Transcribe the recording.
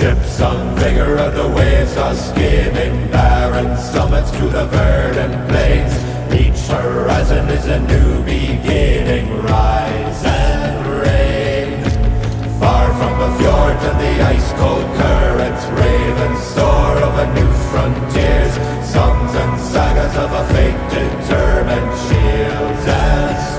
Ships on vigor of the waves are skimming barren summits to the verdant plains. Each horizon is a new beginning, rise and reign. Far from the fjords and the ice-cold currents, ravens soar over new frontiers. Songs and sagas of a fate determined, shields and